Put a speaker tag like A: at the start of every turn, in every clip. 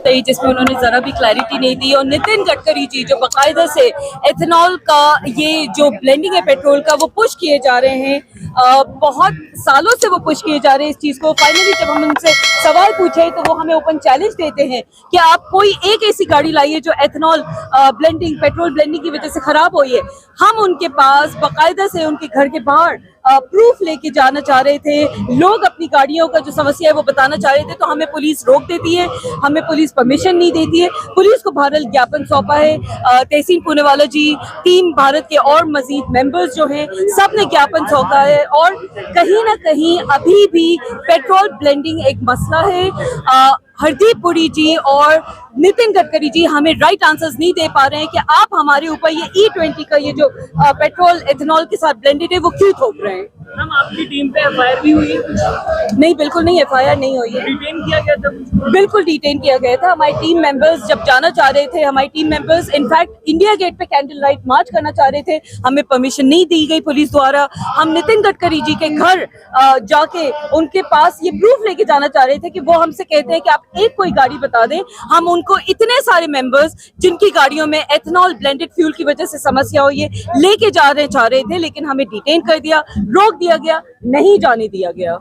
A: गई जिसमें उन्होंने जरा भी क्लैरिटी नहीं दी। और नितिन गडकरी जी जो बाकायदा से एथेनॉल का ये जो ब्लेंडिंग है पेट्रोल का वो पुश किए जा रहे हैं, बहुत सालों से वो पुश किए जा रहे हैं इस चीज को। फाइनली जब हम उनसे सवाल पूछे तो वो हमें ओपन चैलेंज देते हैं कि आप कोई एक ऐसी गाड़ी लाइए जो एथेनॉल ब्लेंडिंग पेट्रोल ब्लेंडिंग की वजह से खराब हुई है। हम उनके पास बाकायदा से उनके घर के बाहर प्रूफ लेके जाना चाह रहे थे, लोग अपनी गाड़ियों का जो समस्या है वो बताना चाह रहे थे, तो हमें पुलिस रोक देती है, हमें पुलिस परमिशन नहीं देती है। पुलिस को भारत ज्ञापन सौंपा है, तहसीन पूनेवाला जी, टीम भारत के और मजीद मेंबर्स जो हैं सब ने ज्ञापन सौंपा है। और कहीं ना कहीं अभी भी पेट्रोल ब्लेंडिंग एक मसला है। हरदीप पुरी जी और नितिन गडकरी जी हमें राइट आंसर्स नहीं दे पा रहे हैं कि आप हमारे ऊपर ये E20 का ये जो पेट्रोल एथेनॉल के साथ ब्लेंडेड है वो क्यों थोप रहे हैं।
B: हम आपकी टीम पे एफआईआर भी हुई है?
A: नहीं, बिल्कुल नहीं, एफआईआर नहीं हुई है।
B: डिटेन किया गया था?
A: बिल्कुल डिटेन किया गया था। हमारी टीम मेंबर्स जब जाना चाह रहे थे, हमारी team members in fact India Gate पे कैंडल लाइट मार्च करना चाह रहे थे, हमें परमिशन नहीं दी गई पुलिस द्वारा। हम नितिन गडकरी जी के घर जाके उनके पास ये प्रूफ लेके जाना चाह रहे थे कि वो हमसे कहते हैं कि आप एक कोई गाड़ी बता दें। हम उनको इतने सारे मेंबर्स जिनकी गाड़ियों में एथेनॉल ब्लेंडेड फ्यूल की वजह से समस्या हो ये लेके चाह रहे थे, लेकिन हमें डिटेन कर दिया, रोक दिया गया, नहीं जाने दिया गया।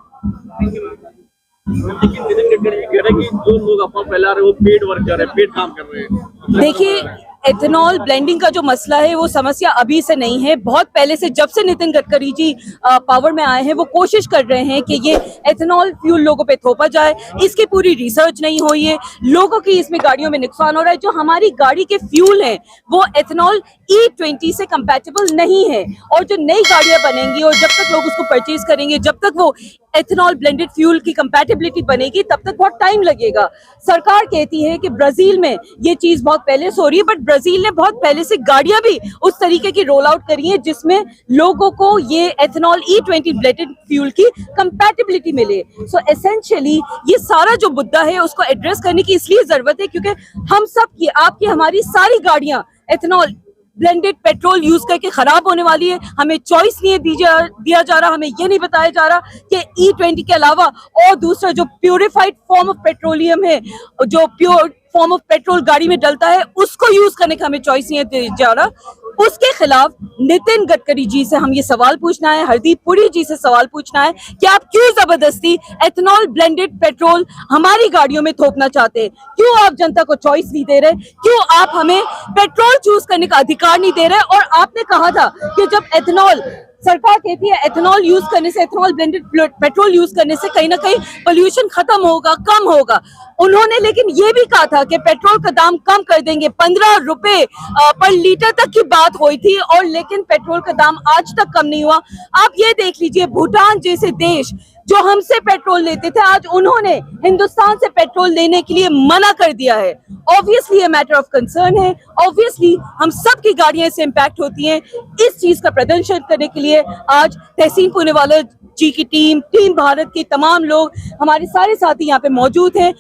B: लेकिन नितिन गडकरी जी कह रहे हैं कि जो लोग अफवाह फैला रहे हैं वो पेड वर्कर है, पेड काम कर रहे हैं।
A: देखिए, एथेनॉल ब्लेंडिंग का जो मसला है वो समस्या अभी से नहीं है, बहुत पहले से, जब से नितिन गडकरी जी पावर में आए हैं वो कोशिश कर रहे हैं कि ये एथेनॉल फ्यूल लोगों पे थोपा जाए। इसकी पूरी रिसर्च नहीं हुई है, लोगों की इसमें गाड़ियों में नुकसान हो रहा है। जो हमारी गाड़ी के फ्यूल हैं वो एथेनॉल E20 से कंपैटिबल नहीं है, और जो नई गाड़ियां बनेंगी और जब तक लोग उसको परचेज करेंगे, जब तक वो एथेनॉल ब्लेंडेड फ्यूल की कंपैटिबिलिटी बनेगी तब तक बहुत टाइम लगेगा। सरकार कहती है कि ब्राजील में ये चीज बहुत पहले से हो रही है, बट ब्राजील ने बहुत पहले से गाड़ियां भी उस तरीके की रोल आउट करी है जिसमें लोगों को ये एथेनॉल E20 ब्लेंडेड फ्यूल की कंपैटिबिलिटी मिले। सो एसेंशियली ये सारा जो मुद्दा है उसको एड्रेस करने की इसलिए जरूरत है क्योंकि हम सब की, आपकी, हमारी सारी गाड़ियां एथेनॉल ब्लेंडेड पेट्रोल यूज करके खराब होने वाली है। हमें चॉइस नहीं दिया जा रहा, हमें ये नहीं बताया जा रहा कि E20 के अलावा और दूसरा जो प्यूरिफाइड फॉर्म ऑफ पेट्रोलियम है, जो प्योर फॉर्म ऑफ पेट्रोल गाड़ी में डलता है, उसको यूज करने का हमें चॉइस नहीं दिया जा रहा। उसके खिलाफ नितिन गडकरी जी से हम ये सवाल पूछना है, हरदीप पुरी जी से सवाल पूछना है कि आप क्यों जबरदस्ती एथेनॉल ब्लेंडेड पेट्रोल हमारी गाड़ियों में थोपना चाहते हैं? क्यों आप जनता को चॉइस नहीं दे रहे? क्यों आप हमें पेट्रोल चूज करने का अधिकार नहीं दे रहे? और आपने कहा था कि जब एथेनॉल, सरकार कहती है एथेनॉल यूज करने से, एथेनॉल ब्लेंडेड पेट्रोल यूज करने से कहीं ना कहीं पोल्यूशन खत्म होगा, कम होगा। उन्होंने लेकिन ये भी कहा था कि पेट्रोल का दाम कम कर देंगे, 15 रुपए पर लीटर तक की बात हुई थी, और लेकिन पेट्रोल का दाम आज तक कम नहीं हुआ। आप ये देख लीजिए, भूटान जैसे देश जो हमसे पेट्रोल लेते थे, आज उन्होंने हिंदुस्तान से पेट्रोल लेने के लिए मना कर दिया है। ऑब्वियसली ये मैटर ऑफ कंसर्न है, ऑब्वियसली हम सब की गाड़ियां इससे इम्पैक्ट होती हैं। इस चीज का प्रदर्शन करने के लिए आज तहसीन पूनेवाला जी की टीम भारत के तमाम लोग, हमारे सारे साथी यहाँ पे मौजूद हैं।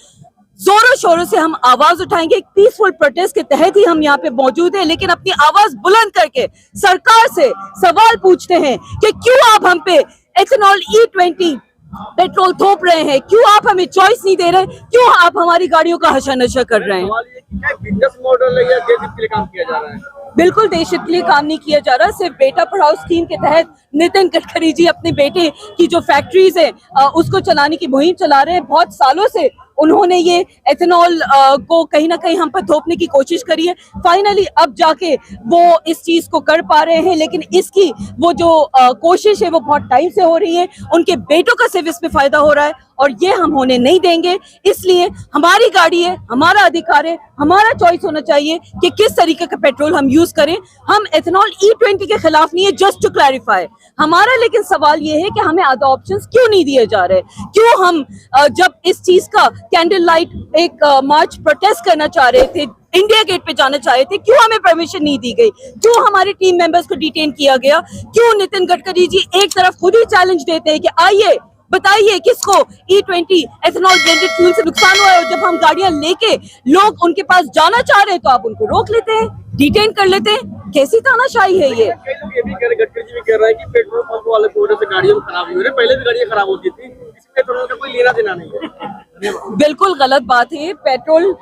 A: जोरों शोरों से हम आवाज उठाएंगे, एक पीसफुल प्रोटेस्ट के तहत ही हम यहाँ पे मौजूद हैं, लेकिन अपनी आवाज बुलंद करके सरकार से सवाल पूछते हैं कि क्यों आप हम पे एथेनॉल E20 पेट्रोल थोप रहे हैं? क्यों आप हमें चॉइस नहीं दे रहे? क्यों आप हमारी गाड़ियों का हशा नशा कर रहे हैं?
B: बिजनेस मॉडल है या देश हित के लिए काम किया जा रहा है?
A: बिल्कुल देश हित के लिए काम नहीं किया जा रहा। सिर्फ बेटा पढ़ाओ स्कीम के तहत नितिन गडकरी जी अपने बेटे की जो फैक्ट्रीज है उसको चलाने की मुहिम चला रहे हैं। बहुत सालों से उन्होंने ये एथेनॉल को कहीं ना कहीं हम पर थोपने की कोशिश करी है। फाइनली अब जाके वो इस चीज को कर पा रहे हैं, लेकिन इसकी वो जो कोशिश है वो बहुत टाइम से हो रही है। उनके बेटों का सिर्फ इसमें फायदा हो रहा है और ये हम होने नहीं देंगे। इसलिए हमारी गाड़ी है, हमारा अधिकार है, हमारा चॉइस होना चाहिए कि किस तरीके का पेट्रोल हम यूज करें। हम एथेनॉल E20 के खिलाफ नहीं है, जस्ट टू क्लैरिफाई। हमारा लेकिन सवाल ये है कि हमें अदर ऑप्शंस क्यों नहीं दिए जा रहे? क्यों हम जब इस चीज का कैंडल लाइट एक मार्च प्रोटेस्ट करना चाह रहे थे, इंडिया गेट पे जाना चाह रहे थे, क्यों हमें परमिशन नहीं दी गई? क्यों हमारे टीम मेंबर्स को डिटेन किया गया? क्यों नितिन गडकरी जी एक तरफ खुद ही चैलेंज देते हैं कि आइए बताइए किसको E20 एथेनॉल ब्लेंडेड फ्यूल से नुकसान हुआ है, और जब हम गाड़ियां लेके लोग उनके पास जाना चाह रहे हैं तो आप उनको रोक लेते हैं, डिटेन कर लेते हैं। कैसी तानाशाही है ये?
B: कई लोग ये भी कह रहे, गडकरी जी भी कह रहे हैं कि पेट्रोल पंप वाले की वजह से गाड़ियां खराब हो रही है। पहले भी गाड़ियां खराब होती थी, इसमें पेट्रोल का कोई लेना देना नहीं है।
A: बिल्कुल गलत बात है। पेट्रोल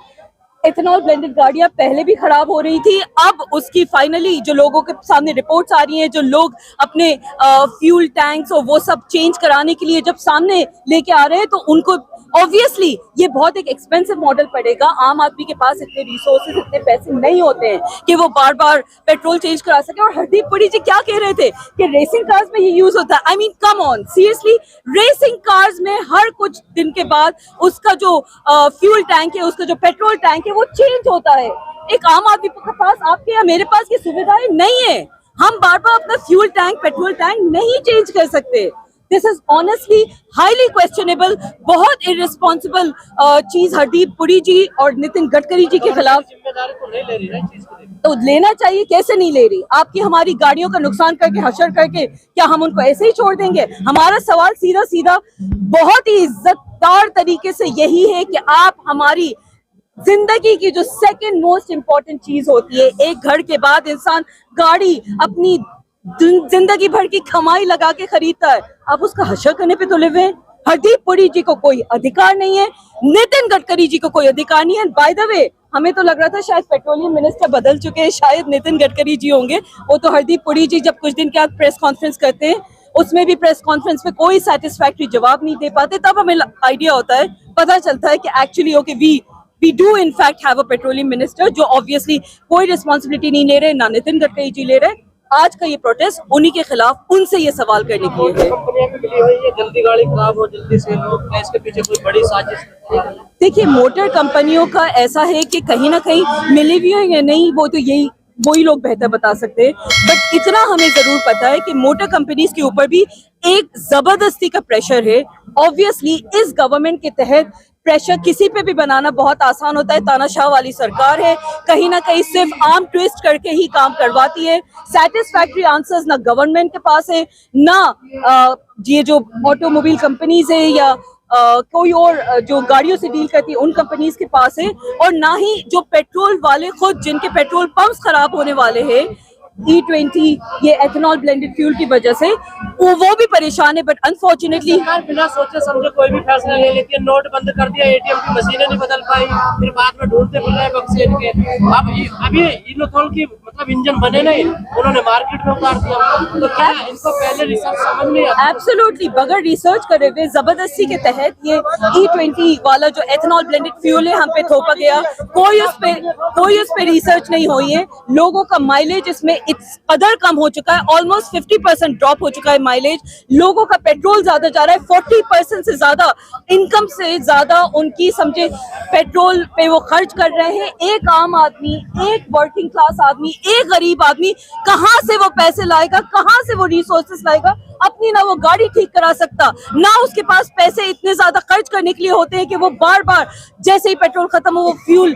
A: एथेनॉल ब्लेंडेड गाड़ियां पहले भी खराब हो रही थी, अब उसकी फाइनली जो लोगों के सामने रिपोर्ट्स आ रही हैं, जो लोग अपने फ्यूल टैंक्स और वो सब चेंज कराने के लिए जब सामने लेके आ रहे हैं, तो उनको ऑब्वियसली ये बहुत एक एक्सपेंसिव मॉडल पड़ेगा। आम आदमी के पास इतने रिसोर्सेज, इतने पैसे नहीं होते हैं कि वो बार बार पेट्रोल चेंज करा सके। और हरदीप पुरी जी क्या कह रहे थे कि रेसिंग कार्स में ये यूज होता है। I mean come on, seriously, racing cars में हर कुछ दिन के बाद उसका जो फ्यूल टैंक है, उसका जो पेट्रोल टैंक है, वो चेंज होता है। एक आम आदमी के पास, आपके या मेरे पास ये सुविधाएं नहीं है। हम बार बार अपना फ्यूल टैंक, पेट्रोल टैंक नहीं चेंज कर सकते। This is honestly highly questionable, बहुत इररिस्पॉन्सिबल चीज हरदीप पुरी जी और नितिन गडकरी जी के खिलाफ।
B: जिम्मेदारी तो नहीं ले रही ना चीज को।
A: तो लेना चाहिए, कैसे नहीं ले रही? आपकी हमारी गाड़ियों का नुकसान करके, हशर करके, क्या हम उनको ऐसे ही छोड़ देंगे? हमारा सवाल सीधा सीधा बहुत ही इज्जतदार तरीके से यही है कि आप हमारी जिंदगी की जो सेकंड मोस्ट इम्पोर्टेंट चीज होती है, एक घर के बाद इंसान गाड़ी अपनी जिंदगी भर की कमाई लगा के खरीदता है, आप उसका हशर करने पे तुले हुए हैं। हरदीप पुरी जी को कोई अधिकार नहीं है, नितिन गडकरी जी को कोई अधिकार नहीं है। बाय द वे, हमें तो लग रहा था शायद पेट्रोलियम मिनिस्टर बदल चुके हैं, शायद नितिन गडकरी जी होंगे। वो तो हरदीप पुरी जी जब कुछ दिन के बाद प्रेस कॉन्फ्रेंस करते हैं, उसमें भी प्रेस कॉन्फ्रेंस में कोई सेटिस्फैक्टरी जवाब नहीं दे पाते, तब हमें आइडिया होता है, पता चलता है कि actually okay we do in fact have a petroleum minister, जो ऑब्वियसली कोई रिस्पॉन्सिबिलिटी नहीं ले रहे, ना नितिन गडकरी जी ले रहे। आज का ये प्रोटेस्ट उन्हीं के खिलाफ, उनसे ये सवाल करने के लिए है।
B: कंपनियां भी मिली हुई है, जल्दी गाड़ी खराब हो, जल्दी से लोग, क्या इसके पीछे कोई बड़ी साजिश है?
A: देखिए, मोटर कंपनियों का ऐसा है कि कहीं ना कहीं मिली भी है या नहीं, वो तो यही वही लोग बेहतर बता सकते हैं। बट इतना हमें जरूर पता है कि मोटर कंपनीज के ऊपर भी एक जबरदस्ती का प्रेशर है। ऑब्वियसली इस गवर्नमेंट के तहत प्रेशर किसी पे भी बनाना बहुत आसान होता है। तानाशाह वाली सरकार है, कहीं ना कहीं सिर्फ आर्म ट्विस्ट करके ही काम करवाती है। सेटिस्फैक्टरी आंसर्स ना गवर्नमेंट के पास है, ना ये जो ऑटोमोबाइल कंपनीज है या कोई और जो गाड़ियों से डील करती है उन कंपनीज के पास है, और ना ही जो पेट्रोल वाले खुद, जिनके पेट्रोल पंप्स खराब होने वाले हैं E20 ये एथेनॉल ब्लेंडेड फ्यूल की वजह से, वो भी परेशान है। बट अनफॉर्चुनेटली
B: बिना सोचे समझे कोई भी फैसला ले लेती है। नोट बंद कर दिया, एटीएम की मशीनें नहीं बदल पाई, फिर बाद में ढूंढते फिर रहे बक्से इनके। अब अभी इनोथॉल की मतलब इंजन बने नहीं, उन्होंने मार्केट में उतार दिया। तो क्या इनको पहले रिसर्च समझ नहीं आता?
A: एब्सोल्युटली, बगैर रिसर्च करे हुए जबरदस्ती के तहत ये E20 वाला जो एथेनॉल ब्लेंडेड फ्यूल है हम पे थोपा गया। कोई उस पे रिसर्च नहीं हुई है। लोगों का माइलेज इसमें इस कदर कम हो चुका है, ऑलमोस्ट 50% ड्रॉप हो चुका है माइलेज। लोगों का पेट्रोल ज्यादा जा रहा है, 40% से ज्यादा इनकम से ज्यादा उनकी समझे पेट्रोल पे वो खर्च कर रहे हैं। एक आम आदमी, एक वर्किंग क्लास आदमी, एक गरीब आदमी कहाँ से वो पैसे लाएगा, कहाँ से वो रिसोर्सेस लाएगा? अपनी ना वो गाड़ी ठीक करा सकता, ना उसके पास पैसे इतने ज्यादा खर्च करने के लिए होते हैं कि वो बार बार जैसे ही पेट्रोल खत्म हो वो फ्यूल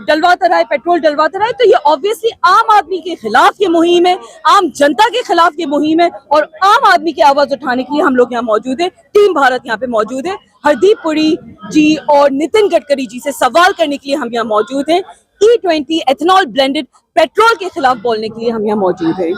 A: डलवाता रहे, पेट्रोल डलवाता रहे। तो ये ऑब्वियसली आम आदमी के खिलाफ ये मुहिम है, आम जनता के खिलाफ ये मुहिम है, और आम आदमी की आवाज उठाने के लिए हम लोग यहाँ मौजूद है। टीम भारत यहाँ पे मौजूद है, हरदीप पुरी जी और नितिन गडकरी जी से सवाल करने के लिए हम यहाँ मौजूद हैं। E20 एथेनॉल ब्लेंडेड पेट्रोल के खिलाफ बोलने के लिए हम यहाँ मौजूद है।